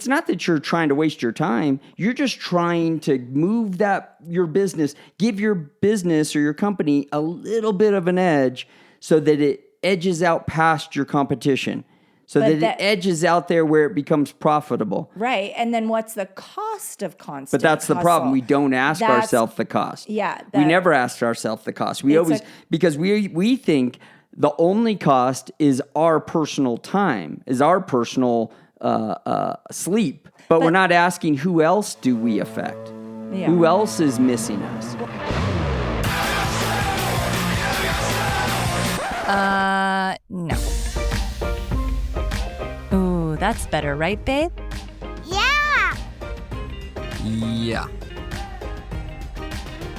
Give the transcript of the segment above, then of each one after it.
it's not that you're trying to waste your time. You're just trying to move your business, give your business or your company a little bit of an edge so that it edges out past your competition. So that it edges out there where it becomes profitable. Right. And then what's the cost of constant But that's the problem. We don't ask ourselves the cost. Yeah. We never ask ourselves the cost. We always, because we think the only cost is our personal time, is our personal sleep. But we're not asking who else do we affect? Yeah. Who else is missing us? No. Ooh, that's better, right, babe? Yeah. Yeah.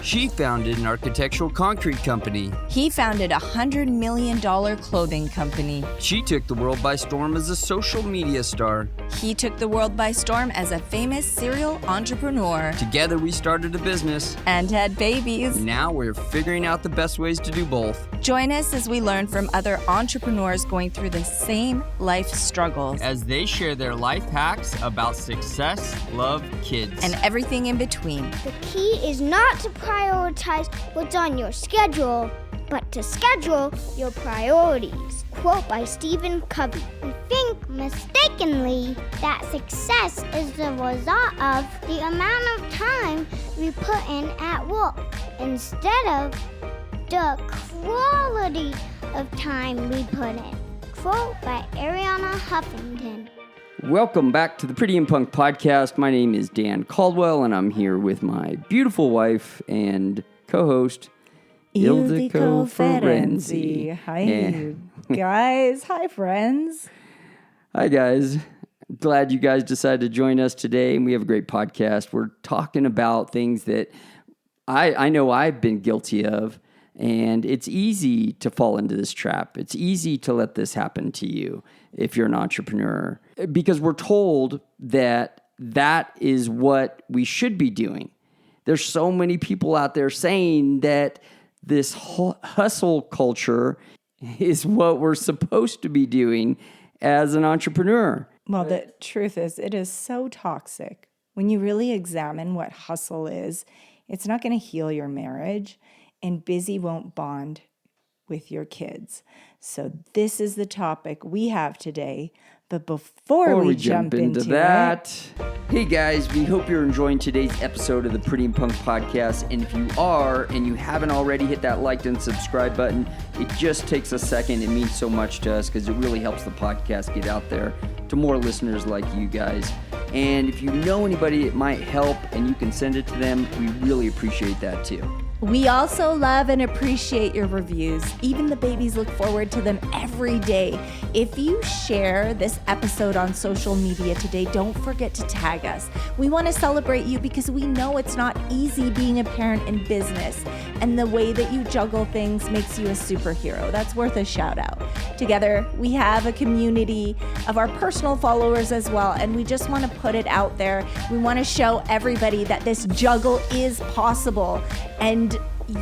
She founded an architectural concrete company. He founded a $100 million clothing company. She took the world by storm as a social media star. He took the world by storm as a famous serial entrepreneur. Together we started a business. And had babies. Now we're figuring out the best ways to do both. Join us as we learn from other entrepreneurs going through the same life struggles. As they share their life hacks about success, love, kids, and everything in between. The key is not to prioritize what's on your schedule, but to schedule your priorities. Quote by Stephen Covey. We think mistakenly that success is the result of the amount of time we put in at work, instead of the quality of time we put in. Quote by Ariana Huffington. Welcome back to the Pretty and Punk podcast. My name is Dan Caldwell, and I'm here with my beautiful wife and co-host, Ildiko Ferenzi. Hi, guys. Hi, friends. Hi, guys. Glad you guys decided to join us today, and we have a great podcast. We're talking about things that I know I've been guilty of, and it's easy to fall into this trap. It's easy to let this happen to you if you're an entrepreneur, because we're told that is what we should be doing. There's so many people out there saying that this hustle culture is what we're supposed to be doing as an entrepreneur. Well, the truth is, it is so toxic. When you really examine what hustle is, it's not going to heal your marriage, and busy won't bond with your kids. So this is the topic we have today. But before we jump into that, hey guys, we hope you're enjoying today's episode of the Pretty and Punk podcast. And if you are, and you haven't already, hit that like and subscribe button. It just takes a second. It means so much to us because it really helps the podcast get out there to more listeners like you guys. And if you know anybody it might help and you can send it to them, we really appreciate that too. We also love and appreciate your reviews. Even the babies look forward to them every day. If you share this episode on social media today, don't forget to tag us. We want to celebrate you because we know it's not easy being a parent in business, and the way that you juggle things makes you a superhero. That's worth a shout out. Together, we have a community of our personal followers as well, and we just want to put it out there. We want to show everybody that this juggle is possible, and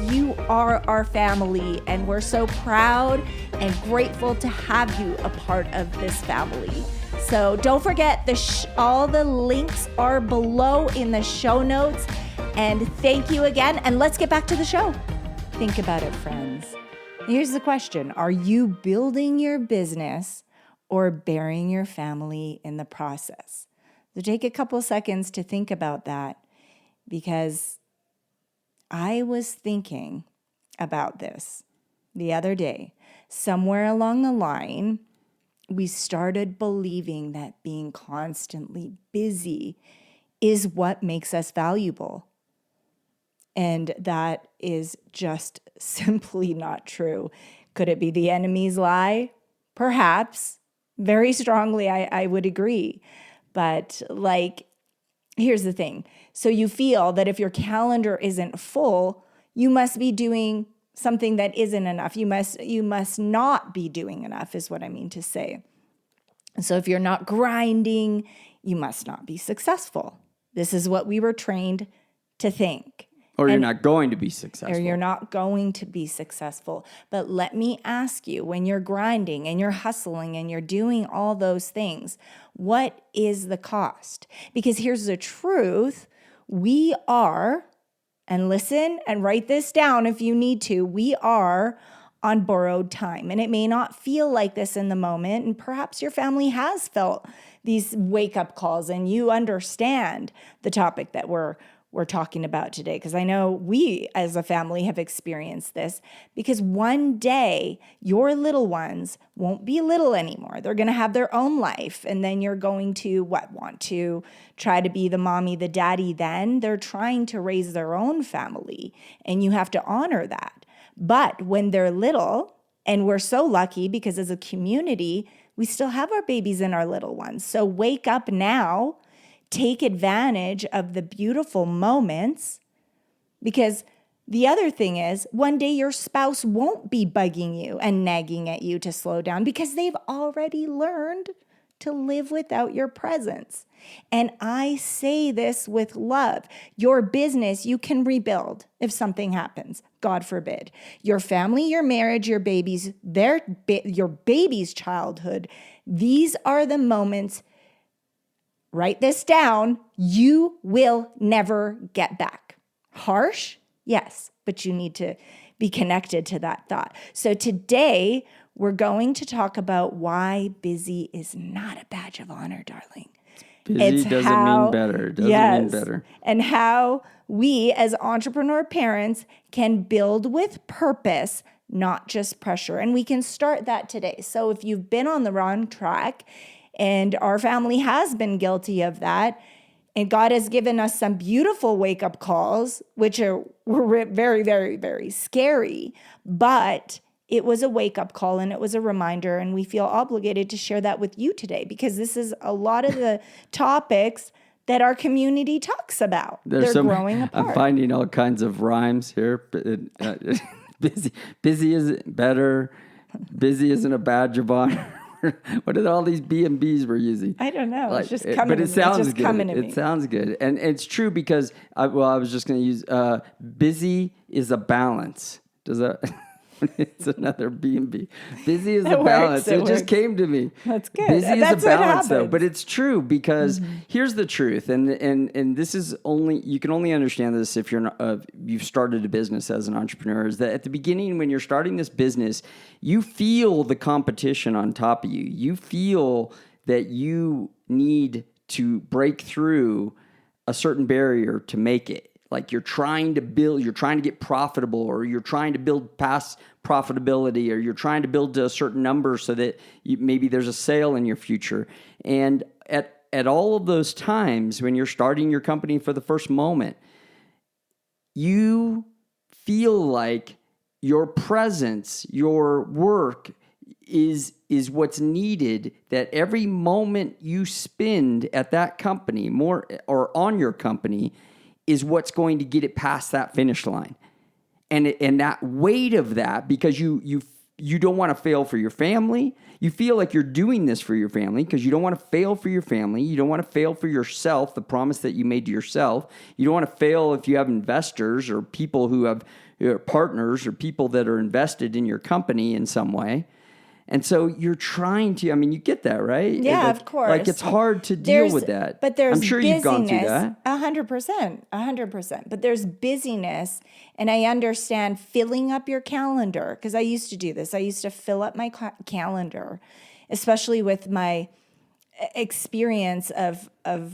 you are our family, and we're so proud and grateful to have you a part of this family. So don't forget, all the links are below in the show notes. And thank you again, and let's get back to the show. Think about it, friends. Here's the question. Are you building your business or burying your family in the process? So take a couple seconds to think about that, because I was thinking about this the other day. Somewhere along the line, we started believing that being constantly busy is what makes us valuable. And that is just simply not true. Could it be the enemy's lie? Perhaps. Very strongly, I would agree. But here's the thing. So you feel that if your calendar isn't full, you must be doing something that isn't enough. You must not be doing enough, is what I mean to say. So if you're not grinding, you must not be successful. This is what we were trained to think. Or you're not going to be successful. Or you're not going to be successful. But let me ask you, when you're grinding and you're hustling and you're doing all those things, what is the cost? Because here's the truth. We are, and listen and write this down if you need to, we are on borrowed time. And it may not feel like this in the moment. And perhaps your family has felt these wake-up calls and you understand the topic that we're talking about today, because I know we as a family have experienced this, because one day your little ones won't be little anymore. They're going to have their own life. And then you're going to want to try to be the mommy, the daddy then. They're trying to raise their own family and you have to honor that. But when they're little, and we're so lucky because as a community, we still have our babies and our little ones. So wake up now. Take advantage of the beautiful moments, because the other thing is one day your spouse won't be bugging you and nagging at you to slow down because they've already learned to live without your presence. And I say this with love. Your business, you can rebuild if something happens, God forbid. Your family, your marriage, your babies, your baby's childhood, these are the moments. Write this down. You will never get back. Harsh? Yes, but you need to be connected to that thought. So today, we're going to talk about why busy is not a badge of honor, darling. Busy doesn't mean better. It doesn't mean better. And how we as entrepreneur parents can build with purpose, not just pressure. And we can start that today. So if you've been on the wrong track, and our family has been guilty of that, and God has given us some beautiful wake-up calls, which were very, very, very scary, but it was a wake-up call and it was a reminder, and we feel obligated to share that with you today because this is a lot of the topics that our community talks about. They're growing apart. I'm finding all kinds of rhymes here. Busy isn't better. Busy isn't a badge of honor. What are all these B&Bs we're using? I don't know. It's just coming to me. But it sounds good. It sounds good. And it's true because, I was just going to use, busy is a balance. Does that... It's another B&B. Busy is a balance. It just came to me. That's good. Busy is a balance, though. But it's true because here's the truth, and this is only you can only understand this if you've started a business as an entrepreneur. Is that at the beginning when you're starting this business, you feel the competition on top of you. You feel that you need to break through a certain barrier to make it. Like you're trying to get profitable, or you're trying to build past profitability, or you're trying to build to a certain number so that maybe there's a sale in your future. And at all of those times when you're starting your company for the first moment, you feel like your presence, your work is what's needed, that every moment you spend at that company or on your company is what's going to get it past that finish line. And that weight of that, because you don't want to fail for your family. You feel like you're doing this for your family because you don't want to fail for your family. You don't want to fail for yourself, the promise that you made to yourself. You don't want to fail if you have investors or people who have partners or people that are invested in your company in some way. And so you're trying to, you get that, right? Yeah, of course. Like it's hard to deal with that. But there's I'm sure busyness, you've gone through that. 100%. But there's busyness, and I understand filling up your calendar, because I used to do this. I used to fill up my calendar, especially with my experience of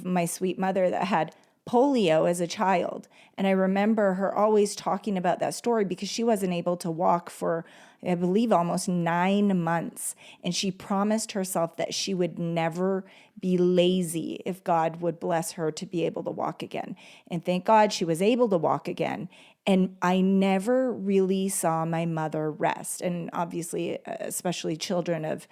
my sweet mother that had polio as a child. And I remember her always talking about that story because she wasn't able to walk for, I believe, almost 9 months. And she promised herself that she would never be lazy if God would bless her to be able to walk again. And thank God she was able to walk again. And I never really saw my mother rest. And obviously, especially children of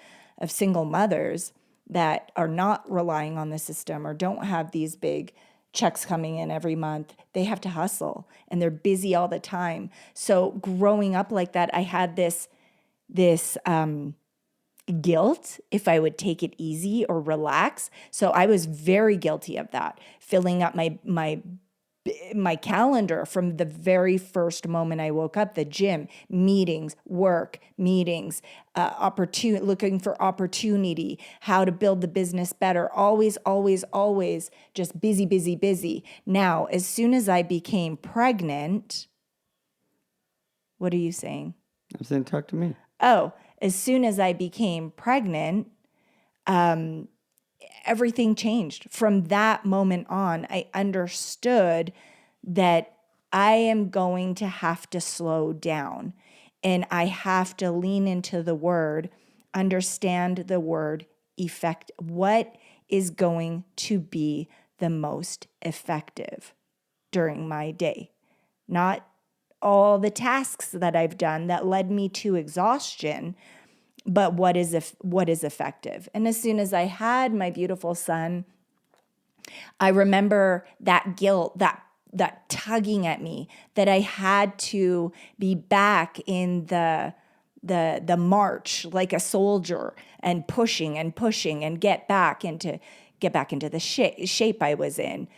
single mothers that are not relying on the system or don't have these big checks coming in every month, they have to hustle and they're busy all the time. So growing up like that, I had this guilt if I would take it easy or relax. So I was very guilty of that, filling up my my calendar from the very first moment I woke up, the gym, meetings, work, meetings, looking for opportunity, how to build the business better, always, always, always just busy, busy, busy. Now, as soon as I became pregnant, what are you saying? I'm saying, talk to me. Oh, as soon as I became pregnant, everything changed. From that moment on, I understood that I am going to have to slow down and I have to lean into the word, understand the word effect. What is going to be the most effective during my day? Not all the tasks that I've done that led me to exhaustion, but what is effective. And as soon as I had my beautiful son, I remember that guilt, that tugging at me, that I had to be back in the march like a soldier and pushing and get back into the shape I was in.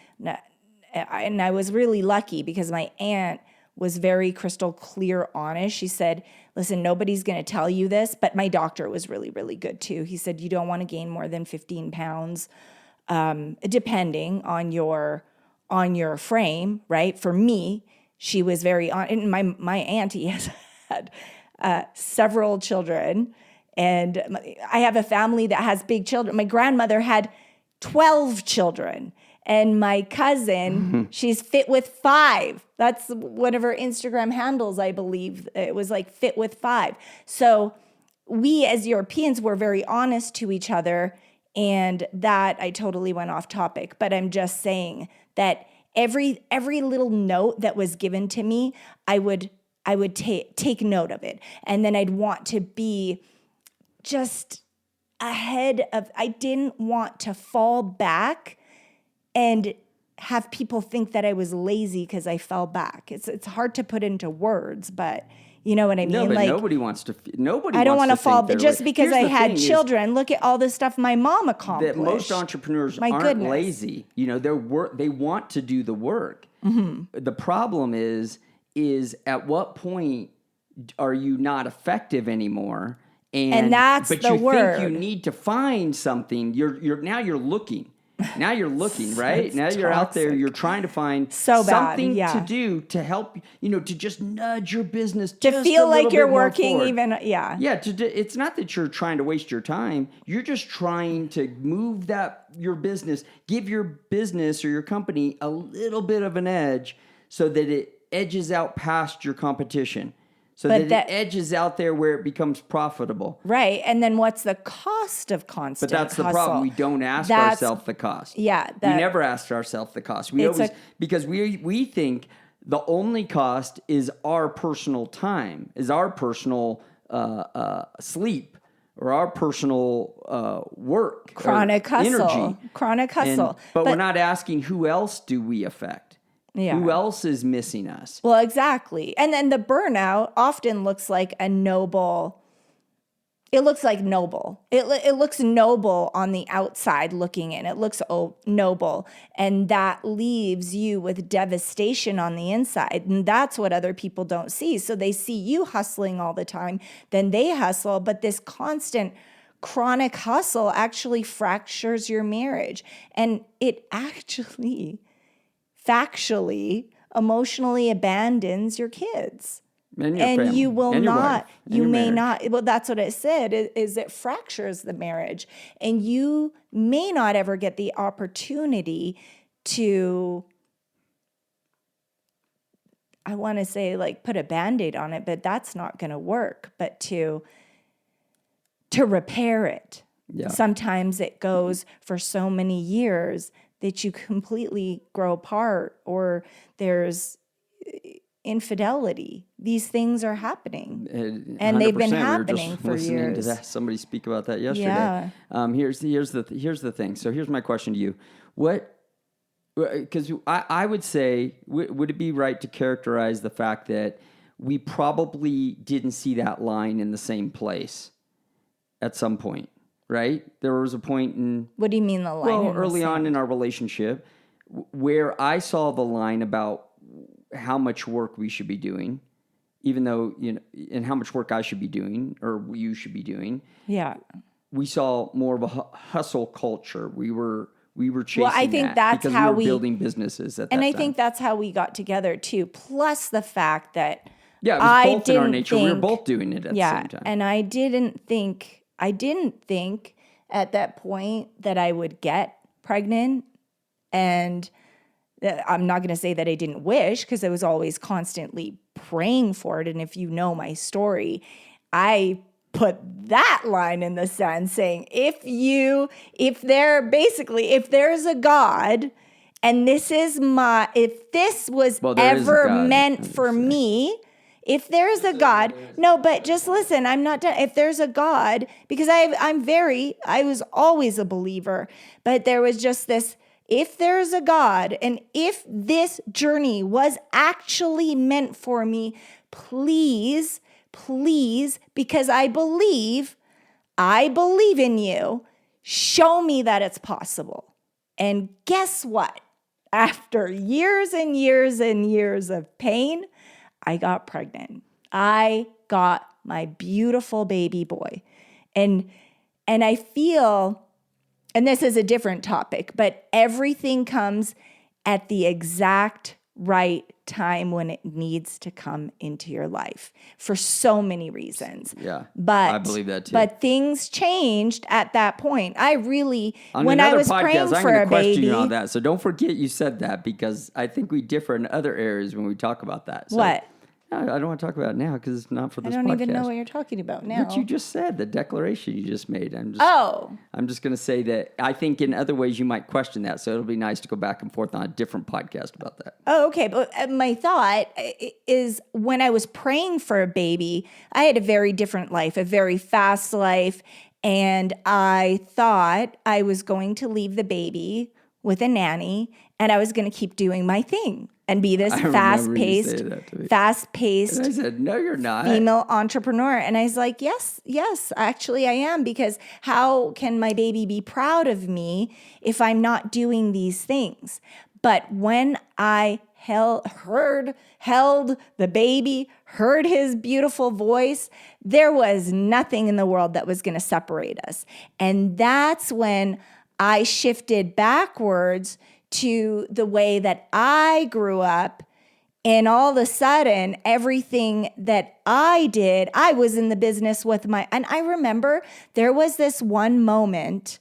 And I was really lucky because my aunt was very crystal clear honest. She said, listen, nobody's going to tell you this, but my doctor was really, really good too. He said, you don't want to gain more than 15 pounds, depending on your frame, right? For me, she was very and my auntie has had several children, and I have a family that has big children. My grandmother had 12 children. And my cousin, she's fit with 5. That's one of her Instagram handles, I believe. It was like fit with 5. So we as Europeans were very honest to each other, and that I totally went off topic. But I'm just saying that every little note that was given to me, I would take note of it. And then I'd want to be just ahead of, I didn't want to fall back and have people think that I was lazy because I fell back. It's hard to put into words, but you know what I mean? No, but like, nobody wants to. Nobody. I don't want to fall, but just because I had children, look at all the stuff my mom accomplished. That most entrepreneurs aren't lazy. You know, they want to do the work. Mm-hmm. The problem is at what point are you not effective anymore? And that's but the you word. think you need to find something. You're looking. Now you're looking, right? Now you're out there, you're trying to find something to do to help, to just nudge your business. To feel like you're working even, Yeah, it's not that you're trying to waste your time. You're just trying to move your business, give your business or your company a little bit of an edge so that it edges out past your competition. So that it edges out there where it becomes profitable. Right. And then what's the cost of constant But that's hustle? the problem. We don't ask ourselves the cost. Yeah. We never ask ourselves the cost. Because we think the only cost is our personal time, is our personal sleep, or our personal work. Chronic hustle. Energy. Chronic hustle. But we're not asking who else do we affect. Yeah. Who else is missing us? Well, exactly. And then the burnout often looks like noble. It looks noble on the outside looking in. It looks noble. And that leaves you with devastation on the inside. And that's what other people don't see. So they see you hustling all the time, then they hustle. But this constant chronic hustle actually fractures your marriage. And it actually factually, emotionally abandons your kids. And your family. You will and your not, wife, and you your may marriage. not, well, that's what it said, is it fractures the marriage. And you may not ever get the opportunity to, I want to say like put a Band-Aid on it, but that's not going to work, but to repair it. Yeah. Sometimes it goes for so many years that you completely grow apart, or there's infidelity. These things are happening, and they've been happening for years. To somebody speak about that yesterday. Yeah. Here's the thing. So here's my question to you: because I would say, would it be right to characterize the fact that we probably didn't see that line in the same place at some point? Right? There was a point in... What do you mean the line? Well, early on in our relationship, where I saw the line about how much work we should be doing, even though, and how much work I should be doing or you should be doing. Yeah. We saw more of a hustle culture. We were chasing Well, I think that's because how we were building businesses at that time. And I think that's how we got together too. Plus the fact that it was both in our nature. We were both doing it at the same time. And I didn't think at that point that I would get pregnant. And I'm not going to say that I didn't wish, because I was always constantly praying for it. And if you know my story, I put that line in the sun saying, if there's a God, and if this was ever meant for me, if there's a God, no, but just listen, I'm not done. If there's a God, because I was always a believer, but there was just this, if there's a God, and if this journey was actually meant for me, please, because I believe in you, show me that it's possible. And guess what? After years and years and years of pain, I got pregnant. I got my beautiful baby boy. And I feel, and this is a different topic, but everything comes at the exact right time when it needs to come into your life for so many reasons. Yeah, but I believe that too. But things changed at that point. I really, on when I was podcast, praying I'm for a question baby, you on that. So don't forget you said that, because I think we differ in other areas when we talk about that. So, what? I don't want to talk about it now because it's not for this podcast. I don't even know what you're talking about now. What you just said, the declaration you just made. I'm just going to say that I think in other ways you might question that. So it'll be nice to go back and forth on a different podcast about that. Oh, okay. But my thought is, when I was praying for a baby, I had a very different life, a very fast life. And I thought I was going to leave the baby with a nanny, and I was going to keep doing my thing and be this fast-paced. And I said, no, you're not. Female entrepreneur. And I was like, yes, actually I am, because how can my baby be proud of me if I'm not doing these things? But when I held the baby, heard his beautiful voice, there was nothing in the world that was going to separate us. And that's when I shifted backwards to the way that I grew up. And all of a sudden, everything that I did, I was in the business with and I remember there was this one moment,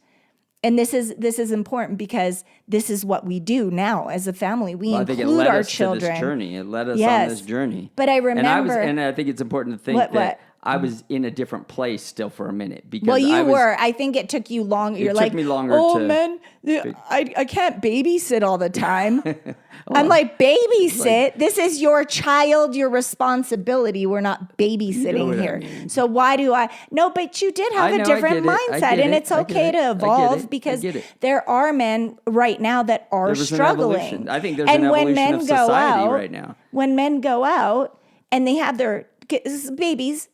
and this is important because this is what we do now as a family. We include our children. It led us on this journey. But I remember, and I think it's important to think that I was in a different place still for a minute, because I think it took you longer. You're like, me longer man, I can't babysit all the time. I'm like, babysit? This is your child, your responsibility. We're not babysitting here. I mean. So why do I? No, but you did have a different mindset, and it's okay to evolve, because there are men right now that are struggling. I think there's an evolution of society right now. When men go out and they have their babies,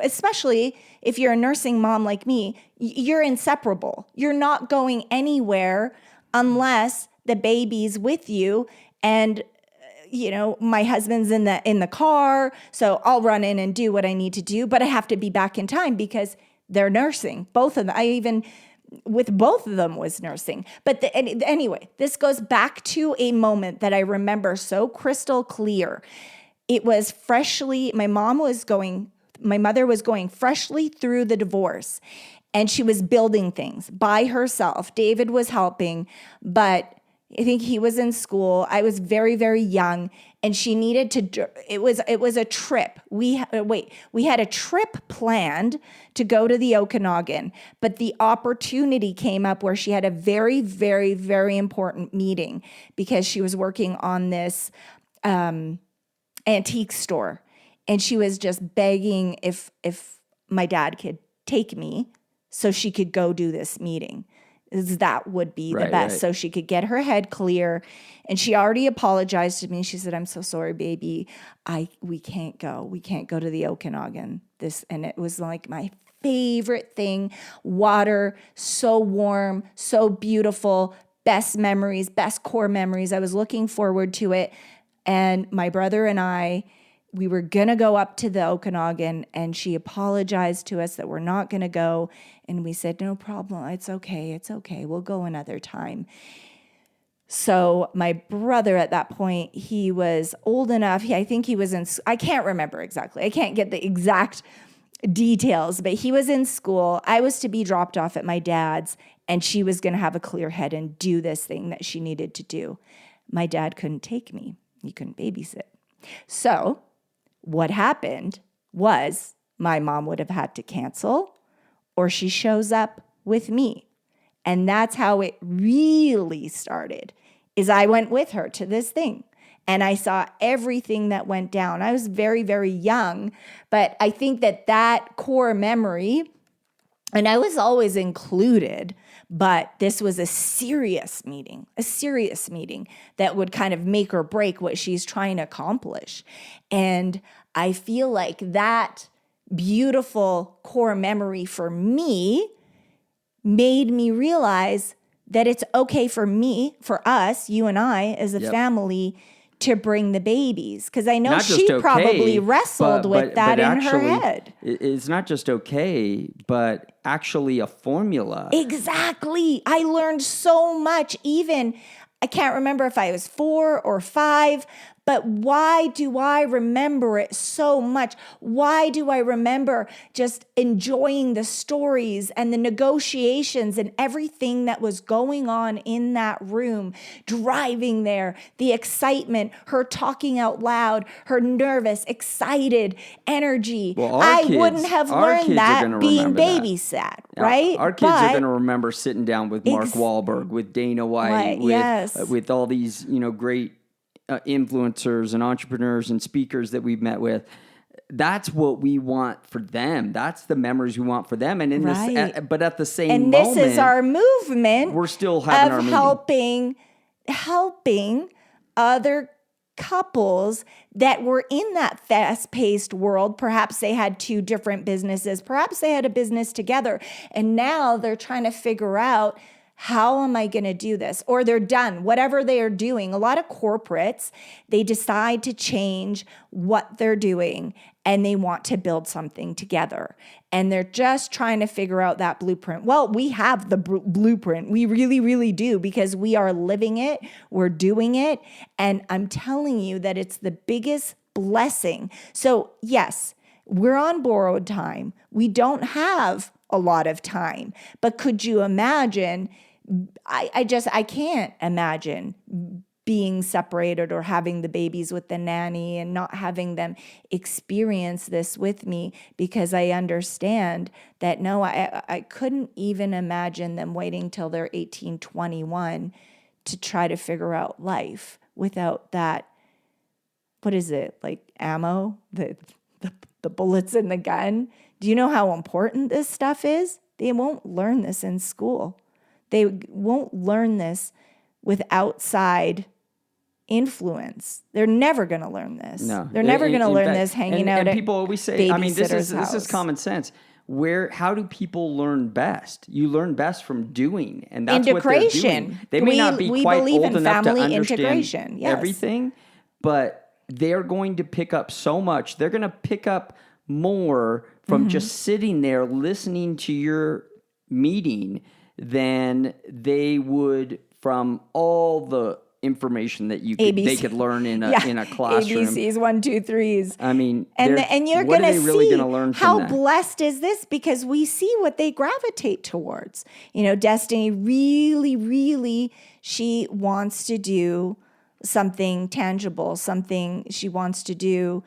especially if you're a nursing mom like me, you're inseparable. You're not going anywhere unless the baby's with you. And my husband's in the car, so I'll run in and do what I need to do, but I have to be back in time because they're nursing. Both of them. I even with both of them was nursing. But anyway, this goes back to a moment that I remember so crystal clear. It was my mother was going freshly through the divorce, and she was building things by herself. David was helping, but I think he was in school. I was very, very young, and she needed to, it was a trip. We had a trip planned to go to the Okanagan, but the opportunity came up where she had a very, very, very important meeting because she was working on this antique store, and she was just begging if my dad could take me so she could go do this meeting. That would be the best. Right. So she could get her head clear. And she already apologized to me. She said, I'm so sorry, baby. We can't go. We can't go to the Okanagan. And it was like my favorite thing. Water, so warm, so beautiful, best memories, best core memories. I was looking forward to it. And my brother and I, we were going to go up to the Okanagan, and she apologized to us that we're not going to go. And we said, no problem. It's okay. We'll go another time. So my brother at that point, he was old enough. I think he was I can't remember exactly. I can't get the exact details, but he was in school. I was to be dropped off at my dad's, and she was going to have a clear head and do this thing that she needed to do. My dad couldn't take me. He couldn't babysit. So what happened was my mom would have had to cancel, or she shows up with me. And that's how it really started, is I went with her to this thing. And I saw everything that went down. I was very, very young, but I think that core memory, and I was always included, but this was a serious meeting that would kind of make or break what she's trying to accomplish. And I feel like that beautiful core memory for me made me realize that it's okay for me, for us, you and I as a family, to bring the babies. Because I know not she okay, probably wrestled with that in her head. It's not just okay, but actually a formula. Exactly. I learned so much. Even, I can't remember if I was 4 or 5, but why do I remember it so much? Why do I remember just enjoying the stories and the negotiations and everything that was going on in that room, driving there, the excitement, her talking out loud, her nervous, excited energy. Well, I wouldn't have learned that being babysat, right? Our kids are going to remember sitting down with Mark Wahlberg, with Dana White, with all these, great influencers and entrepreneurs and speakers that we've met with. That's what we want for them. That's the memories we want for them. And this, but at the same moment, and this is our movement. We're still having our meeting. helping other couples that were in that fast-paced world. Perhaps they had 2 different businesses. Perhaps they had a business together, and now they're trying to figure out, how am I going to do this? Or they're done, whatever they are doing. A lot of corporates, they decide to change what they're doing, and they want to build something together. And they're just trying to figure out that blueprint. Well, we have the blueprint. We really, really do, because we are living it. We're doing it. And I'm telling you that it's the biggest blessing. So yes, we're on borrowed time. We don't have a lot of time. But could you imagine? I can't imagine being separated or having the babies with the nanny and not having them experience this with me, because I understand that I couldn't even imagine them waiting till they're 18, 21 to try to figure out life without that. What is it? Like ammo, the bullets in the gun. Do you know how important this stuff is? They won't learn this in school. They won't learn this with outside influence. They're never going to learn this. No, they're never going to learn this hanging out. And people always say, I mean, this is common sense. How do people learn best? You learn best from doing, and that's what they're doing. They may not be quite old enough to understand everything, but they're going to pick up so much. They're going to pick up more from just sitting there listening to your meeting than they would from all the information that they could learn in a classroom. ABCs, 1, 2, 3s. I mean, and you're going to really see learn how from that? Blessed is this, because we see what they gravitate towards. Destiny really, really, she wants to do something tangible, something she wants to do,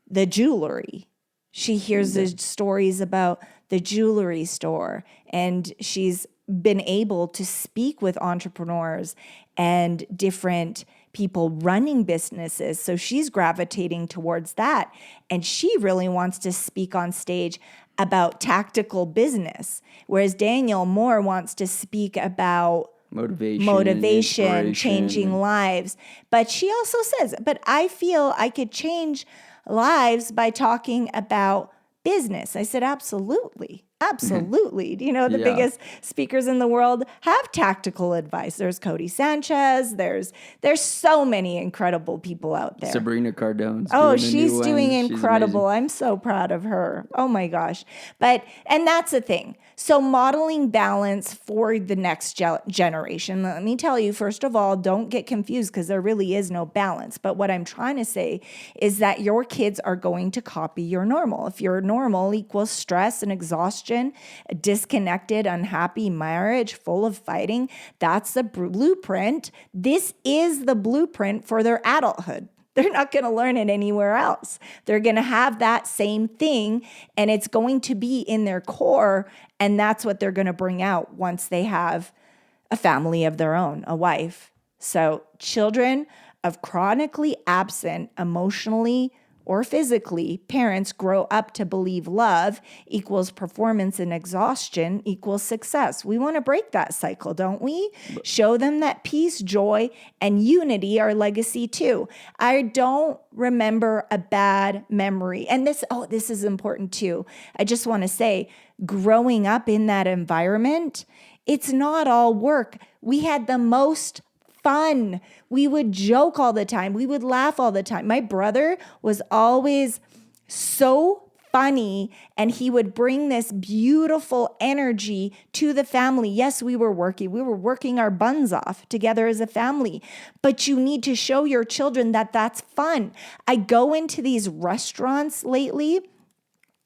the jewelry. She hears the stories about the jewelry store, and she's been able to speak with entrepreneurs and different people running businesses. So she's gravitating towards that. And she really wants to speak on stage about tactical business, whereas Daniel Moore wants to speak about motivation, changing lives. But she also says, but I feel I could change lives by talking about business. I said, absolutely. Absolutely. Do you know the Yeah. biggest speakers in the world have tactical advice? There's Cody Sanchez. There's so many incredible people out there. Sabrina Cardone's Oh, doing a she's new doing one. She's incredible. amazing. I'm so proud of her. Oh my gosh. And that's the thing. So modeling balance for the next generation. Let me tell you, first of all, don't get confused because there really is no balance. But what I'm trying to say is that your kids are going to copy your normal. If your normal equals stress and exhaustion, a disconnected, unhappy marriage full of fighting, that's the blueprint. This is the blueprint for their adulthood. They're not going to learn it anywhere else. They're going to have that same thing, and it's going to be in their core, and that's what they're going to bring out once they have a family of their own, a wife. So children of chronically absent emotionally or physically parents grow up to believe love equals performance and exhaustion equals success. We want to break that cycle, don't we? Show them that peace, joy, and unity are legacy too. I don't remember a bad memory. And this is important too. I just want to say, growing up in that environment, it's not all work. We had the most fun. We would joke all the time. We would laugh all the time. My brother was always so funny, and he would bring this beautiful energy to the family. Yes, we were working. We were working our buns off together as a family, but you need to show your children that that's fun. I go into these restaurants lately,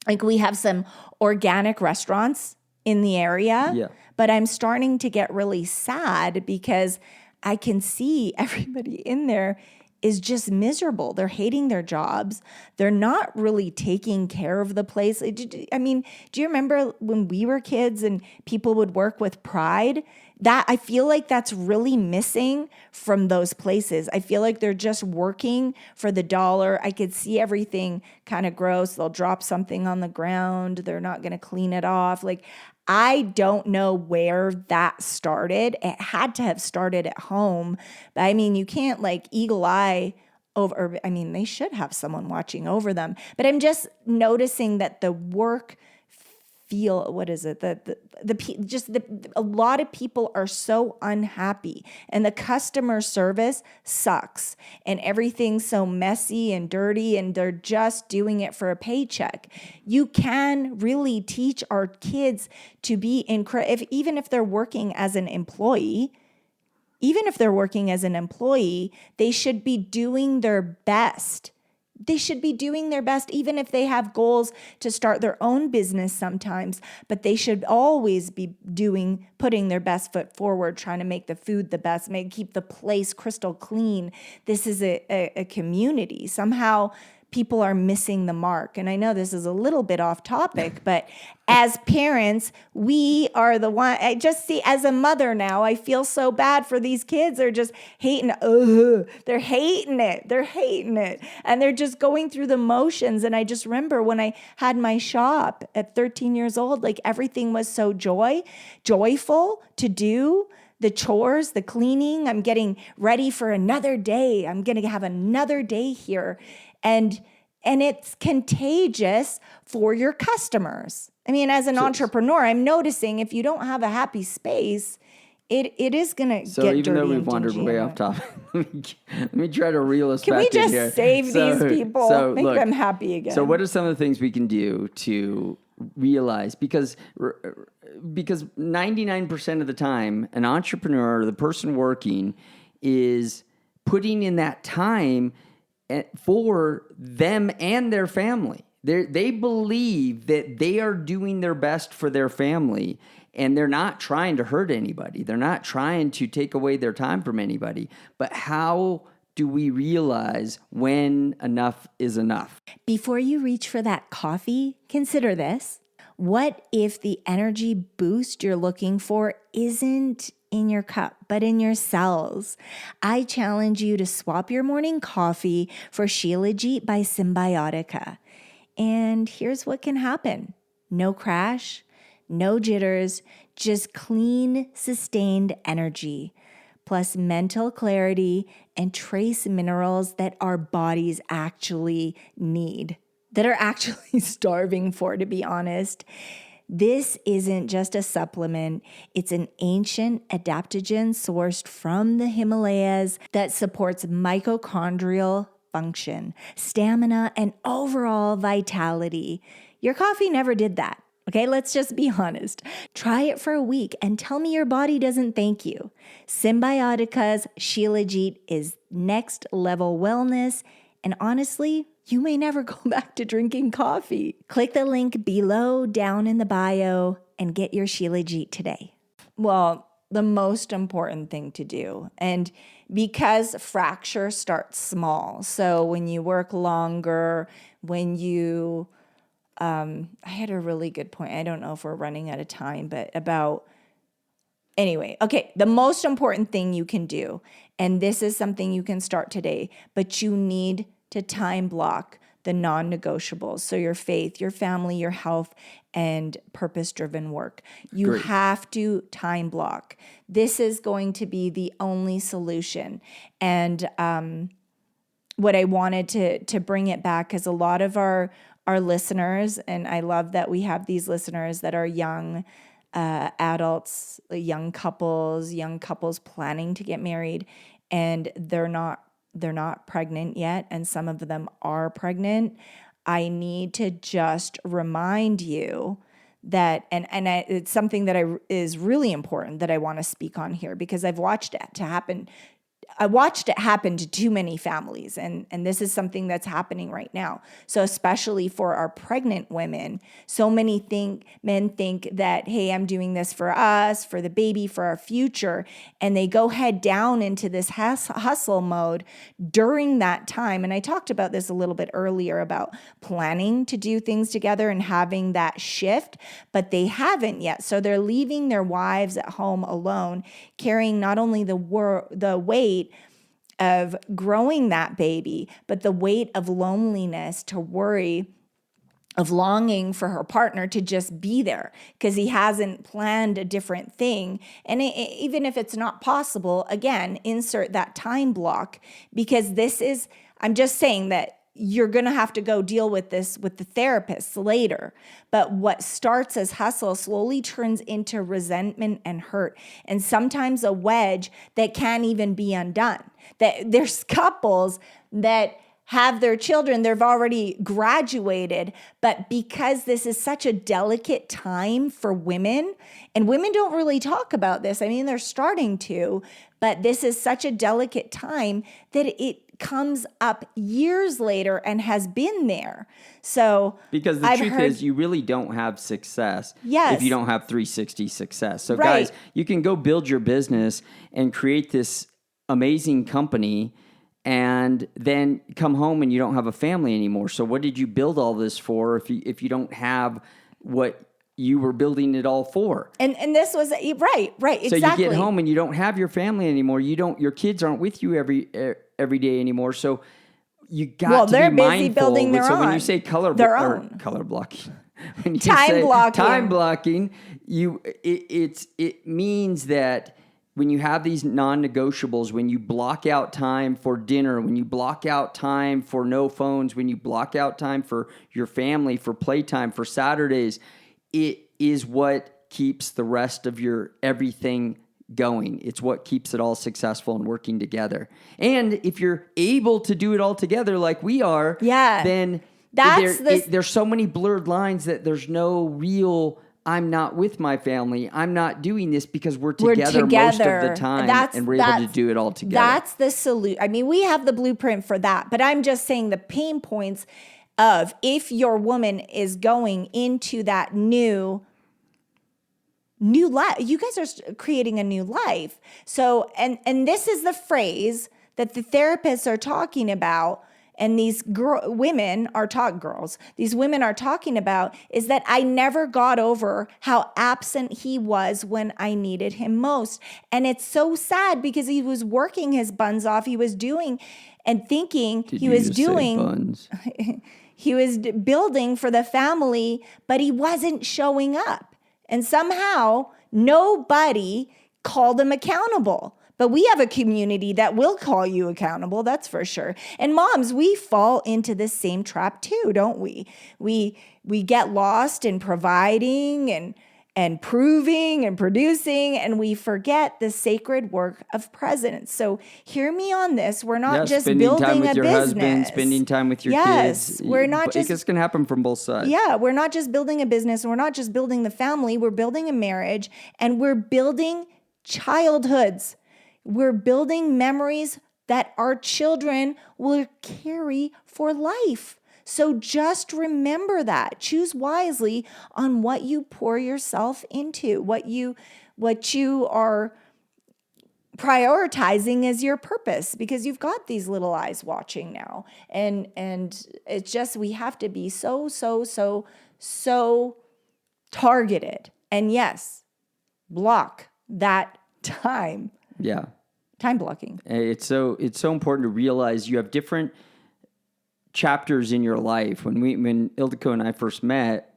like we have some organic restaurants in the area, but I'm starting to get really sad because I can see everybody in there is just miserable. They're hating their jobs. They're not really taking care of the place. I mean, do you remember when we were kids and people would work with pride? That I feel like that's really missing from those places. I feel like they're just working for the dollar. I could see everything kind of gross. They'll drop something on the ground. They're not going to clean it off. Like, I don't know where that started. It had to have started at home. But I mean, you can't like eagle eye over, I mean, they should have someone watching over them. But I'm just noticing that the work what is it? A lot of people are so unhappy, and the customer service sucks, and everything's so messy and dirty, and they're just doing it for a paycheck. You can really teach our kids to be even if they're working as an employee. Even if they're working as an employee, they should be doing their best. They should be doing their best, even if they have goals to start their own business sometimes, but they should always be putting their best foot forward, trying to make the food the best, keep the place crystal clean. This is a community. Somehow people are missing the mark. And I know this is a little bit off topic, but as parents, we are the one. I just see, as a mother now, I feel so bad for these kids. They're just hating. They're hating it. They're hating it. And they're just going through the motions. And I just remember when I had my shop at 13 years old, like everything was so joyful to do. The chores, the cleaning, I'm getting ready for another day. I'm going to have another day here. And it's contagious for your customers. I mean, as an entrepreneur, I'm noticing if you don't have a happy space, it is going to get dirty. So even though we've wandered way off topic, let me try to reel us back in here. Can we just save these people, make them happy again? So what are some of the things we can do to realize? Because 99% of the time, an entrepreneur, the person working, is putting in that time for them and their family. They believe that they are doing their best for their family, and they're not trying to hurt anybody. They're not trying to take away their time from anybody. But how do we realize when enough is enough? Before you reach for that coffee, consider this. What if the energy boost you're looking for isn't in your cup, but in your cells? I challenge you to swap your morning coffee for Shilajit by Symbiotica. And here's what can happen. No crash, no jitters, just clean, sustained energy, plus mental clarity and trace minerals that our bodies actually need, that are actually starving for, to be honest. This isn't just a supplement. It's an ancient adaptogen sourced from the Himalayas that supports mitochondrial function, stamina, and overall vitality. Your coffee never did that. Okay, let's just be honest. Try it for a week and tell me your body doesn't thank you. Symbiotica's Shilajit is next level wellness, and honestly, you may never go back to drinking coffee. Click the link below down in the bio and get your Shilajit today. Well, the most important thing to do, and because fracture starts small, so when you work longer, when you I had a really good point. I don't know if we're running out of time, but anyway, okay, the most important thing you can do, and this is something you can start today, but you need to time block the non-negotiables. So your faith, your family, your health, and purpose-driven work. You Great. have to time block. This is going to be the only solution. And what I wanted to bring it back is a lot of our listeners, and I love that we have these listeners that are young adults, young couples planning to get married, and they're not pregnant yet, and some of them are pregnant. I need to just remind you that, it's something that is really important that I want to speak on here, because I've watched it happen. I watched it happen to too many families, and this is something that's happening right now. So especially for our pregnant women, so many men think that, hey, I'm doing this for us, for the baby, for our future, and they go head down into this hustle mode during that time. And I talked about this a little bit earlier about planning to do things together and having that shift, but they haven't yet. So they're leaving their wives at home alone, carrying not only the weight of growing that baby, but the weight of loneliness, to worry, of longing for her partner to just be there because he hasn't planned a different thing. And even if it's not possible, again, insert that time block, because I'm just saying that you're going to have to go deal with this with the therapists later. But what starts as hustle slowly turns into resentment and hurt, and sometimes a wedge that can't even be undone. That there's couples that have their children, they've already graduated, but because this is such a delicate time for women, and women don't really talk about this, I mean, they're starting to, but this is such a delicate time that it comes up years later and has been there. So because the truth is, you really don't have success if you don't have 360 success. So right. Guys, you can go build your business and create this amazing company, and then come home and you don't have a family anymore. So what did you build all this for if you don't have what you were building it all for? And this was right, exactly. So you get home and you don't have your family anymore. Your kids aren't with you every day anymore. So you got to be mindful. They're busy building their own. So when you say color blocking, when you time blocking, it means that when you have these non-negotiables, when you block out time for dinner, when you block out time for no phones, when you block out time for your family, for playtime, for Saturdays, it is what keeps the rest of your everything going. It's what keeps it all successful and working together. And if you're able to do it all together like we are, then there's so many blurred lines that there's no real, I'm not with my family, I'm not doing this, because we're together most of the time, and we're able to do it all together. That's the solution. I mean, we have the blueprint for that, but I'm just saying the pain points of if your woman is going into that new life, you guys are creating a new life. So, and this is the phrase that the therapists are talking about, and these women are talking about, is that I never got over how absent he was when I needed him most. And it's so sad because he was working his buns off. He was doing and thinking he was doing, he was building for the family, but he wasn't showing up. And somehow nobody called him accountable. But we have a community that will call you accountable, that's for sure. And moms, we fall into this same trap too, don't we? We get lost in providing and proving and producing, and we forget the sacred work of presence. So hear me on this. We're not just building time with a your business. Husband, spending time with your kids. We're not just... This can happen from both sides. Yeah, we're not just building a business. We're not just building the family. We're building a marriage, and we're building childhoods. We're building memories that our children will carry for life. So just remember that. Choose wisely on what you pour yourself into, what you are prioritizing as your purpose, because you've got these little eyes watching now. And it's just, we have to be so targeted. And yes, block that time. Yeah. Time blocking. It's so important to realize you have different chapters in your life. When Ildiko and I first met,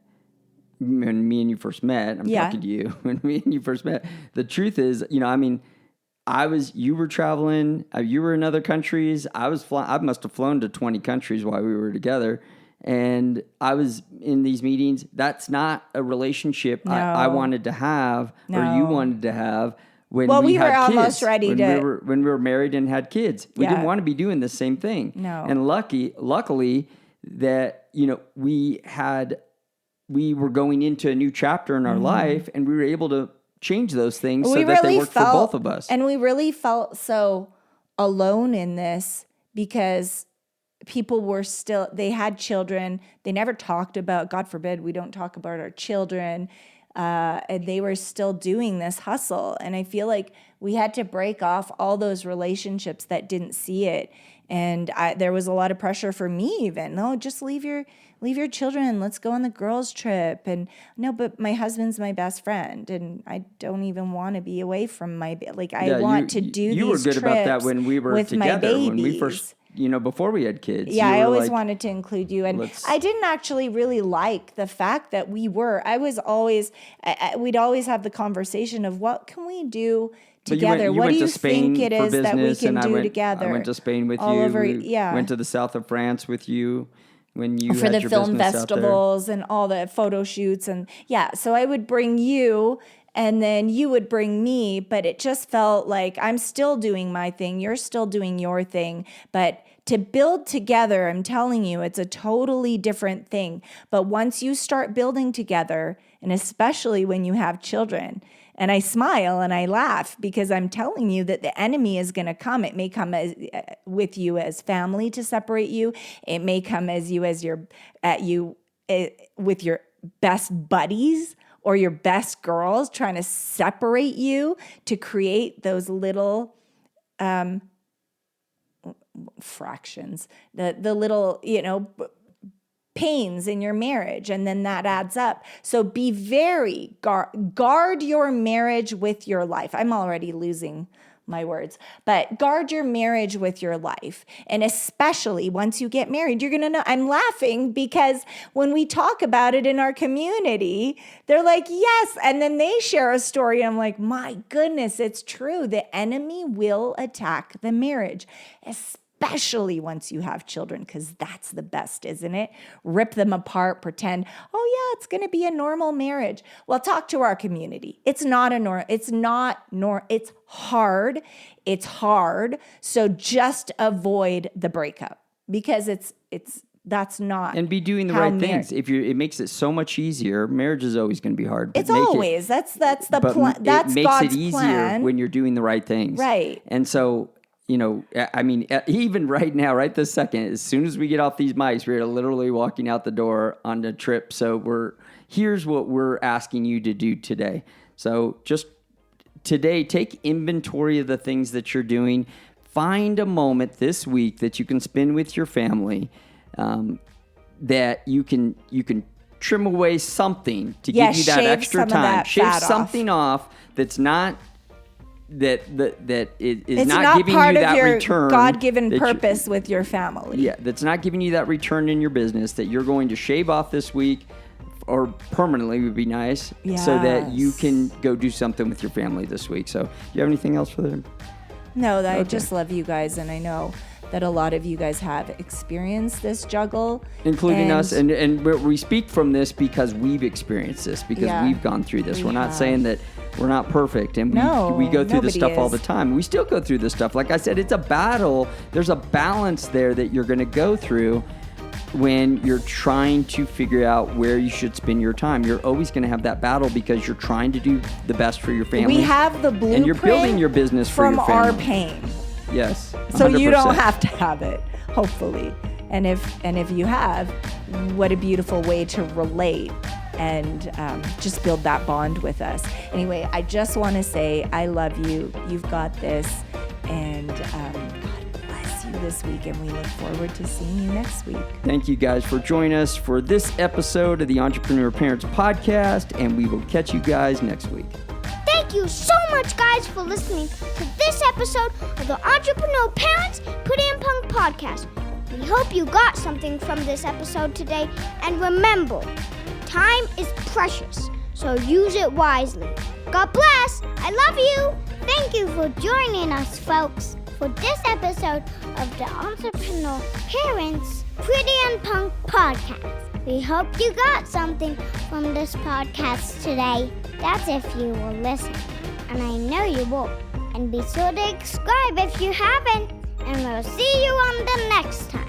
when me and you first met, I'm talking to you, when me and you first met, the truth is, you were traveling, you were in other countries, I must have flown to 20 countries while we were together, and I was in these meetings. That's not a relationship I wanted to have, or you wanted to have. When we were almost ready when we were married and had kids, we didn't want to be doing the same thing. No. And luckily that we were going into a new chapter in our life, and we were able to change those things so that they worked for both of us. And we really felt so alone in this because people were still, they had children. They never talked about, God forbid, we don't talk about our children. And they were still doing this hustle. And I feel like we had to break off all those relationships that didn't see it. And there was a lot of pressure for me even. No, just leave your children. Let's go on the girls' trip. And no, but my husband's my best friend. And I don't even want to be away from I want to do these trips. You were good about that when we were with together. my babies. When we first, before we had kids. Yeah, I always wanted to include you. And I didn't actually really like the fact that we'd always have the conversation of what can we do together? What do you think it is that we can do together? I went to Spain with you. Went to the south of France with you when you for had the your film business festivals and all the photo shoots. And so I would bring you, and then you would bring me, but it just felt like I'm still doing my thing. You're still doing your thing. But to build together, I'm telling you, it's a totally different thing. But once you start building together, and especially when you have children, and I smile and I laugh because I'm telling you that the enemy is going to come. It may come with you as family to separate you. It may come with your best buddies or your best girls trying to separate you to create those little fractions, the little, pains in your marriage, and then that adds up. So be very guard your marriage with your life. I'm already losing my words, but guard your marriage with your life. And especially once you get married, you're going to know. I'm laughing because when we talk about it in our community, they're like, yes. And then they share a story. And I'm like, my goodness, it's true. The enemy will attack the marriage, especially once you have children, because that's the best, isn't it? Rip them apart, pretend, oh yeah, it's going to be a normal marriage. Well, talk to our community. It's hard. It's hard. So just avoid the breakup because that's not. And be doing the right things. It makes it so much easier. Marriage is always going to be hard. That's the plan. That's it makes God's it easier plan. when you're doing the right things. Right. And so, even right now, right this second, as soon as we get off these mics, we're literally walking out the door on the trip. So here's what we're asking you to do today. So just today, take inventory of the things that you're doing. Find a moment this week that you can spend with your family, that you can trim away something to give you that extra time. Shave something off that's not that is not giving part you of that your return, God-given purpose with your family. Yeah, that's not giving you that return in your business that you're going to shave off this week, or permanently would be nice, so that you can go do something with your family this week. So, do you have anything else for them? No, I Okay. just love you guys, and I know that a lot of you guys have experienced this juggle. Including us, and we speak from this because we've experienced this, because Yeah, we've gone through this. we We're not have. saying that we're not perfect, and No, we go through this nobody stuff all is. the time. We still go through this stuff. Like I said, it's a battle. There's a balance there that you're going to go through when you're trying to figure out where you should spend your time. You're always going to have that battle because you're trying to do the best for your family. We have the blueprint and you're building your business for from your our family. pain. Yes. So you 100%. don't have to have it, hopefully. And if you have, what a beautiful way to relate and just build that bond with us. Anyway, I just want to say I love you. You've got this. And God bless you this week. And we look forward to seeing you next week. Thank you guys for joining us for this episode of the Entrepreneur Parents Podcast, and we will catch you guys next week. Thank you so much, guys, for listening to this episode of the Entrepreneur Parents Pretty and Punk Podcast. We hope you got something from this episode today. And remember, time is precious, so use it wisely. God bless. I love you. Thank you for joining us, folks, for this episode of the Entrepreneur Parents Pretty and Punk Podcast. We hope you got something from this podcast today. That's if you will listen. And I know you will. And be sure to subscribe if you haven't. And we'll see you on the next time.